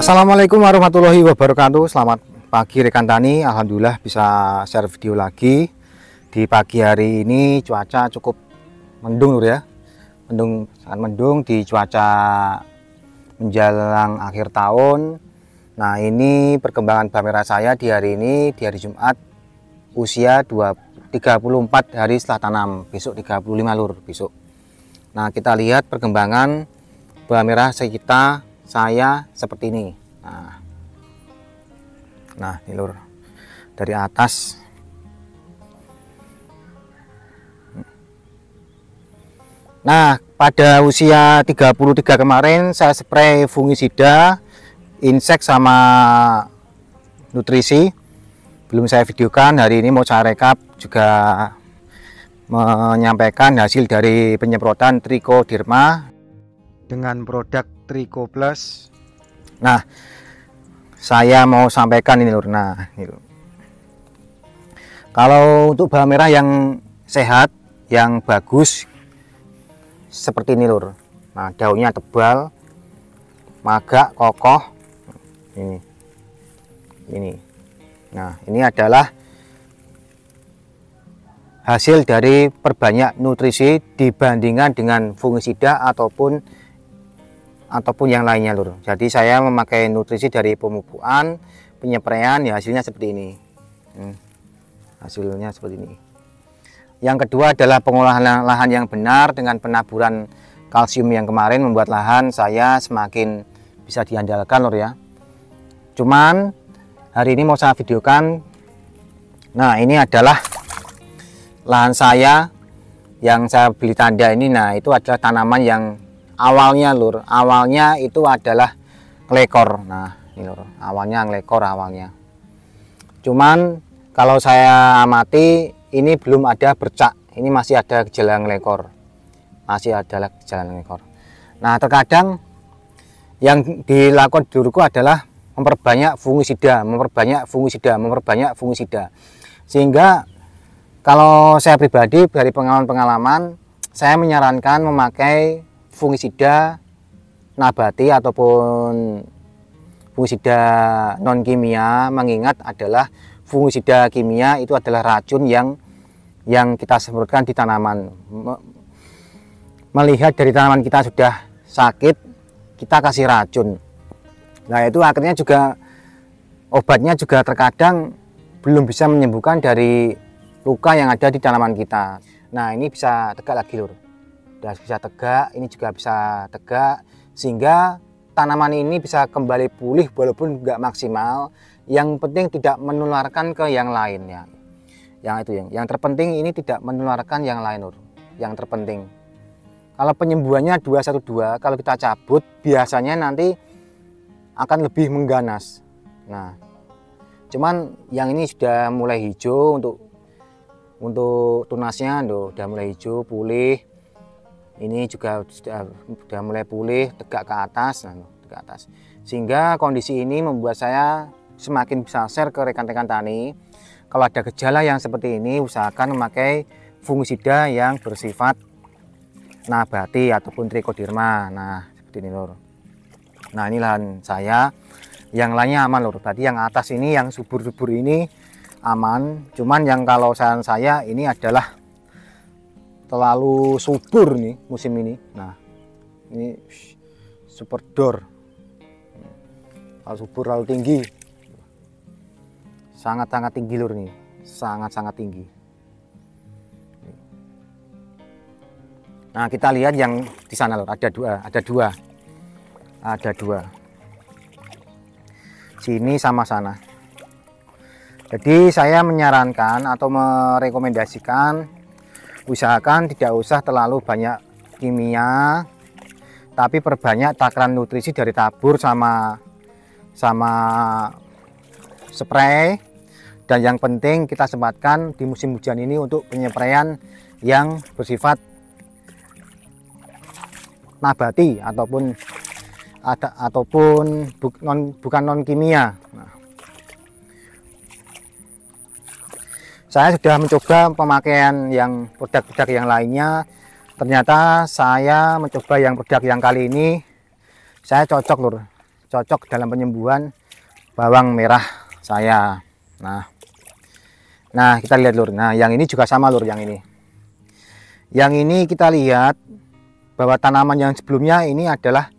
Assalamualaikum warahmatullahi wabarakatuh. Selamat pagi rekan tani. Alhamdulillah bisa share video lagi. Di pagi hari ini cuaca cukup mendung ya. Mendung, sangat mendung di cuaca menjelang akhir tahun. Nah, ini perkembangan bawang merah saya di hari ini, di hari Jumat, usia 34 hari setelah tanam. Besok 35 lur besok. Nah, kita lihat perkembangan bawang merah kita saya seperti ini. Nah ini lur, dari atas. Nah, pada usia 33 kemarin saya spray fungisida, insek sama nutrisi. Belum saya videokan, hari ini mau saya rekap juga menyampaikan hasil dari penyemprotan Trichoderma dengan produk Tricho Plus. Nah, saya mau sampaikan ini lur. Nah, ini lur. Kalau untuk bawang merah yang sehat, yang bagus seperti ini lur. Nah, daunnya tebal, magak, kokoh. Ini. Nah, ini adalah hasil dari perbanyak nutrisi dibandingkan dengan fungisida ataupun yang lainnya lur. Jadi saya memakai nutrisi dari pemupukan, penyepraian, ya hasilnya seperti ini. Hasilnya seperti ini. Yang kedua adalah pengolahan lahan yang benar dengan penaburan kalsium yang kemarin membuat lahan saya semakin bisa diandalkan lur ya. Cuman hari ini mau saya videokan. Nah, ini adalah lahan saya yang saya beli tanda ini. Nah, itu adalah tanaman yang awalnya lur, awalnya itu adalah ngelekor. Nah ini lur, awalnya ngelekor awalnya. Cuman kalau saya amati ini belum ada bercak, ini masih ada gejala ngelekor, masih ada gejala ngelekor. Nah, terkadang yang dilakukan duluku adalah memperbanyak fungisida, sehingga kalau saya pribadi dari pengalaman saya menyarankan memakai fungisida nabati ataupun fungisida non kimia, mengingat adalah fungisida kimia itu adalah racun yang kita semprotkan di tanaman. Melihat dari tanaman kita sudah sakit, kita kasih racun. Nah, itu akhirnya juga obatnya juga terkadang belum bisa menyembuhkan dari luka yang ada di tanaman kita. Nah, ini bisa tegak lagi lur. Bisa tegak, ini juga bisa tegak, sehingga tanaman ini bisa kembali pulih walaupun nggak maksimal. Yang penting tidak menularkan ke yang lainnya. Yang terpenting ini tidak menularkan yang lain lur. Yang terpenting. Kalau penyembuhannya 212, kalau kita cabut biasanya nanti akan lebih mengganas. Nah, cuman yang ini sudah mulai hijau untuk tunasnya udah mulai hijau, pulih. Ini juga sudah mulai pulih, tegak ke atas, sehingga kondisi ini membuat saya semakin bisa share ke rekan-rekan tani. Kalau ada gejala yang seperti ini, usahakan memakai fungisida yang bersifat nabati ataupun Trichoderma. Nah, seperti ini lur. Nah, ini lahan saya, yang lainnya aman lur. Berarti yang atas ini, yang subur-subur ini aman. Cuman yang kalau saran saya ini adalah terlalu subur nih musim ini. Nah, ini super door, kalau subur terlalu tinggi, sangat-sangat tinggi lur nih, sangat-sangat tinggi. Nah, kita lihat yang di sana lur, ada dua, sini sama sana. Jadi saya menyarankan atau merekomendasikan usahakan tidak usah terlalu banyak kimia, tapi perbanyak takaran nutrisi dari tabur sama spray. Dan yang penting kita sempatkan di musim hujan ini untuk penyepraian yang bersifat nabati ataupun bukan non kimia. Nah, saya sudah mencoba pemakaian yang produk-produk yang lainnya. Ternyata saya mencoba yang produk yang kali ini saya cocok lur, cocok dalam penyembuhan bawang merah saya. Nah kita lihat lur. Nah yang ini juga sama lur, yang ini. Yang ini kita lihat bahwa tanaman yang sebelumnya ini adalah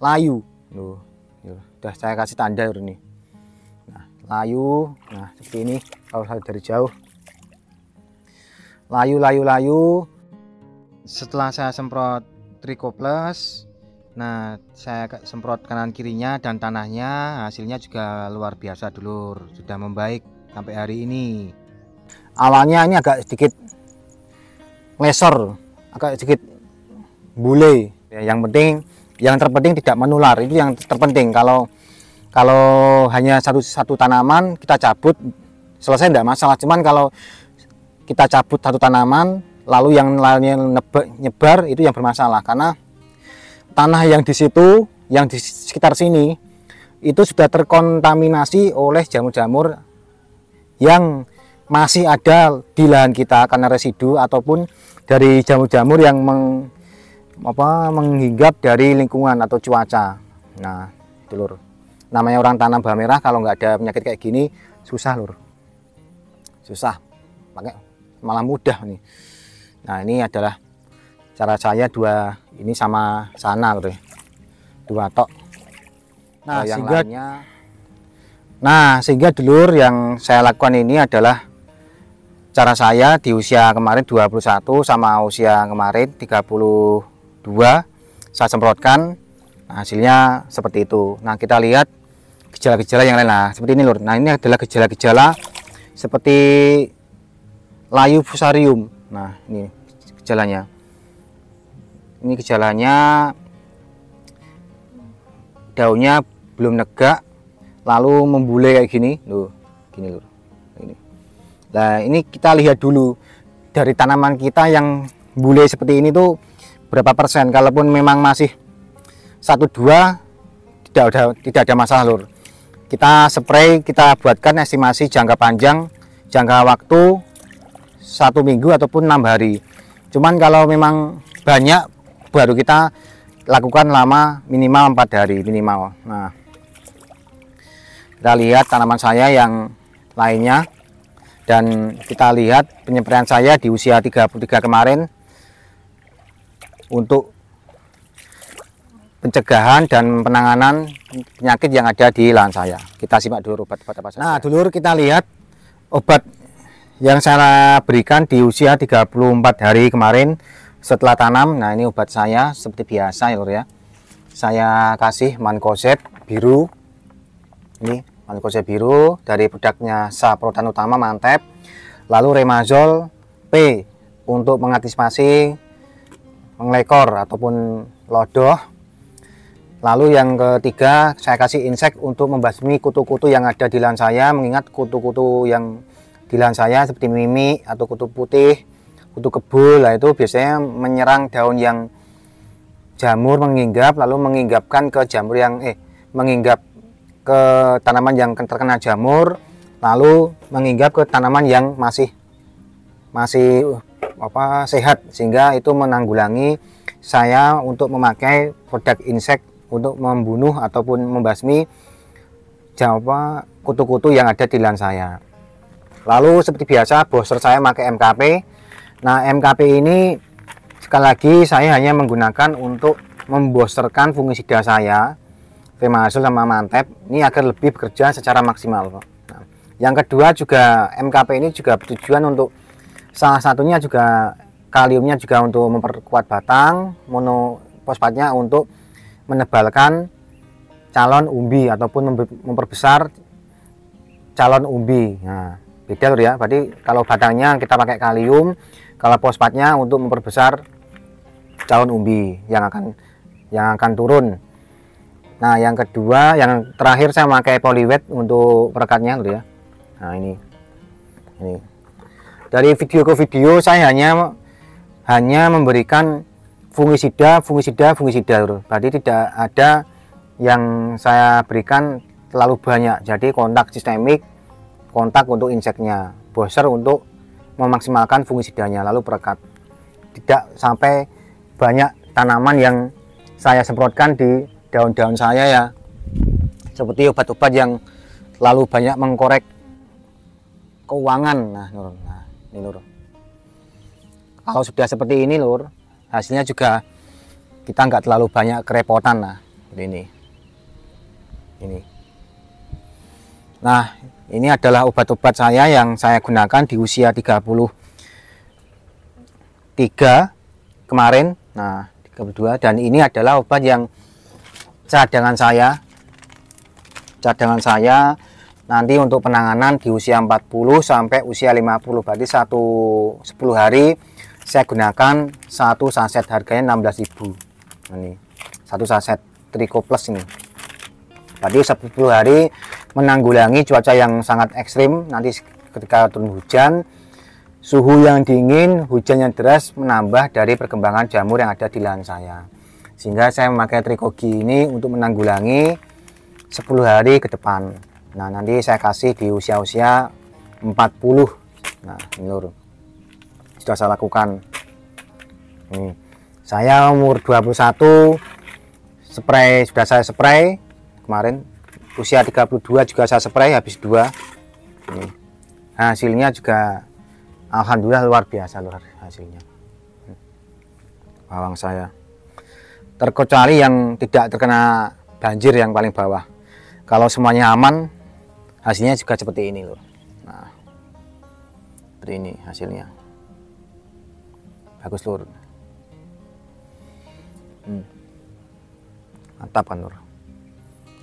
layu. Loh, sudah saya kasih tanda lur ini. Nah, layu. Nah seperti ini kalau saya dari jauh. Layu. Setelah saya semprot Trichoplus, nah saya semprot kanan kirinya dan tanahnya, hasilnya juga luar biasa dulur, sudah membaik sampai hari ini. Awalnya ini agak sedikit ngelesor, agak sedikit bule. Yang terpenting tidak menular, itu yang terpenting. Kalau hanya satu tanaman kita cabut selesai tidak masalah. Cuman kalau kita cabut satu tanaman lalu yang lainnya nyebar, itu yang bermasalah, karena tanah yang di situ, yang di sekitar sini itu sudah terkontaminasi oleh jamur-jamur yang masih ada di lahan kita karena residu ataupun dari jamur-jamur yang menghinggap dari lingkungan atau cuaca. Nah itu lur, namanya orang tanam bawang merah kalau nggak ada penyakit kayak gini susah lur, susah, makanya malah mudah nih. Nah ini adalah cara saya dua ini sama sana lur, dua tok. Nah yang lainnya, sehingga dulur yang saya lakukan ini adalah cara saya di usia kemarin 21 sama usia kemarin 32 saya semprotkan. Nah, hasilnya seperti itu. Nah kita lihat gejala-gejala yang lain. Nah seperti ini lur. Nah ini adalah gejala-gejala seperti layu fusarium. Nah ini gejalanya. Ini gejalanya daunnya belum negak, lalu membule kayak gini, loh, gini lur. Ini. Nah ini kita lihat dulu dari tanaman kita yang bule seperti ini tuh berapa persen. Kalaupun memang masih 1-2 tidak ada masalah lur. Kita spray, kita buatkan estimasi jangka panjang, jangka waktu 1 minggu ataupun 6 hari. Cuman kalau memang banyak baru kita lakukan lama, minimal 4 hari minimal. Nah kita lihat tanaman saya yang lainnya, dan kita lihat penyempraian saya di usia 33 kemarin untuk pencegahan dan penanganan penyakit yang ada di lahan saya. Kita simak dulu obat-obat apa saja. Nah dulur, kita lihat obat yang saya berikan di usia 34 hari kemarin setelah tanam. Nah ini obat saya seperti biasa ya lur ya. Saya kasih Mancozeb biru. Ini Mancozeb biru dari produknya Saprotan Utama Mantep. Lalu Remazol P untuk mengantisipasi menglekor ataupun lodoh. Lalu yang ketiga saya kasih insek untuk membasmi kutu-kutu yang ada di lahan saya, mengingat kutu-kutu yang di lahan saya seperti mimi atau kutu putih, kutu kebul. Nah itu biasanya menyerang daun yang jamur menginggap, lalu menginggapkan ke jamur yang menginggap ke tanaman yang terkena jamur, lalu menginggap ke tanaman yang masih sehat, sehingga itu menanggulangi saya untuk memakai produk insek untuk membunuh ataupun membasmi kutu-kutu yang ada di lahan saya. Lalu seperti biasa booster saya pakai MKP. Nah MKP ini sekali lagi saya hanya menggunakan untuk memboosterkan fungisida saya Remazol sama Mantep ini agar lebih bekerja secara maksimal. Nah, yang kedua juga MKP ini juga bertujuan untuk salah satunya juga kaliumnya juga untuk memperkuat batang, monofosfatnya untuk menebalkan calon umbi ataupun memperbesar calon umbi. Nah beda lur ya, berarti kalau batangnya kita pakai kalium, kalau fosfatnya untuk memperbesar calon umbi yang akan turun. Nah yang kedua, yang terakhir saya pakai poliwet untuk perekatnya lur ya. Nah ini dari video ke video saya hanya memberikan fungisida lur. Berarti tidak ada yang saya berikan terlalu banyak, jadi kontak sistemik, kontak untuk inseknya, booster untuk memaksimalkan fungisidanya, lalu perekat. Tidak sampai banyak tanaman yang saya semprotkan di daun-daun saya ya seperti obat-obat yang terlalu banyak mengkorek keuangan. Nah, Lur. Nah, ini Lur. Kalau sudah seperti ini Lur, hasilnya juga kita nggak terlalu banyak kerepotan. Nah, ini. Nah, ini adalah obat-obat saya yang saya gunakan di usia 33 kemarin. Nah, 32, dan ini adalah obat yang cadangan saya nanti untuk penanganan di usia 40 sampai usia 50. Berarti 10 hari saya gunakan satu saset, harganya 16.000. Ini satu saset Trico Plus ini. Berarti 10 hari menanggulangi cuaca yang sangat ekstrim. Nanti ketika turun hujan, suhu yang dingin, hujan yang deras menambah dari perkembangan jamur yang ada di lahan saya. Sehingga saya memakai Tricogi ini untuk menanggulangi 10 hari ke depan. Nah, nanti saya kasih di usia-usia 40. Nah, ini Lur. Sudah saya lakukan. Ini. Saya umur 21, sudah saya spray kemarin. Usia 32 juga saya spray habis 2. Ini. Hasilnya juga alhamdulillah luar biasa Lur, hasilnya. Bawang saya. Terkecuali yang tidak terkena banjir yang paling bawah. Kalau semuanya aman, hasilnya juga seperti ini Lur. Nah, seperti ini hasilnya. Bagus Lur. Mantap kan Lur.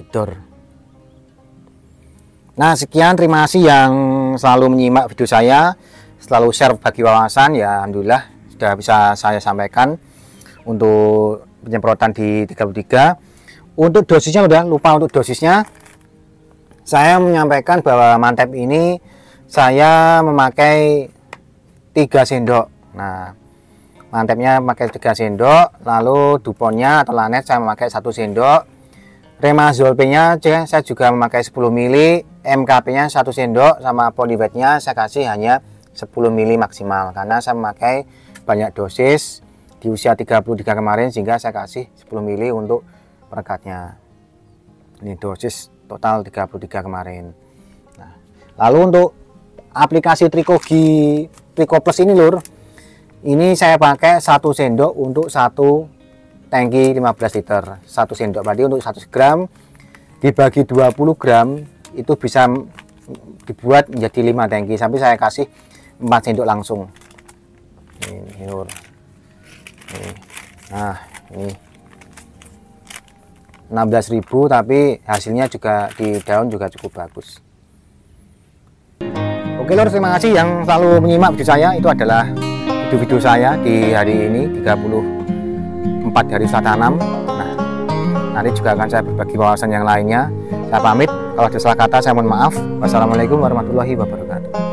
Gedor. Nah, sekian, terima kasih yang selalu menyimak video saya, selalu share bagi wawasan. Ya, alhamdulillah sudah bisa saya sampaikan untuk penyemprotan di 33. Untuk dosisnya udah lupa, untuk dosisnya saya menyampaikan bahwa mantep ini saya memakai 3 sendok. Nah, mantepnya memakai 3 sendok, lalu duponnya atau lanet saya memakai 1 sendok. Remazol-nya saya juga memakai 10 ml, MKP-nya 1 sendok, sama polybag-nya saya kasih hanya 10 ml maksimal karena saya memakai banyak dosis di usia 33 kemarin, sehingga saya kasih 10 ml untuk perekatnya. Ini dosis total 33 kemarin. Nah, lalu untuk aplikasi Tricogi Trico Plus ini Lur, ini saya pakai 1 sendok untuk 1 tangki 15 liter. 1 sendok berarti untuk 100 gram dibagi 20 gram itu bisa dibuat menjadi 5 tangki, sampai saya kasih 4 sendok langsung. Ini Lur. Nah, ini 16.000, tapi hasilnya juga di daun juga cukup bagus. Oke Lur, terima kasih yang selalu menyimak video saya. Itu adalah video-video saya di hari ini 34 hari setelah tanam. Nah, nanti juga akan saya berbagi wawasan yang lainnya. Saya pamit, kalau ada salah kata saya mohon maaf. Wassalamualaikum warahmatullahi wabarakatuh.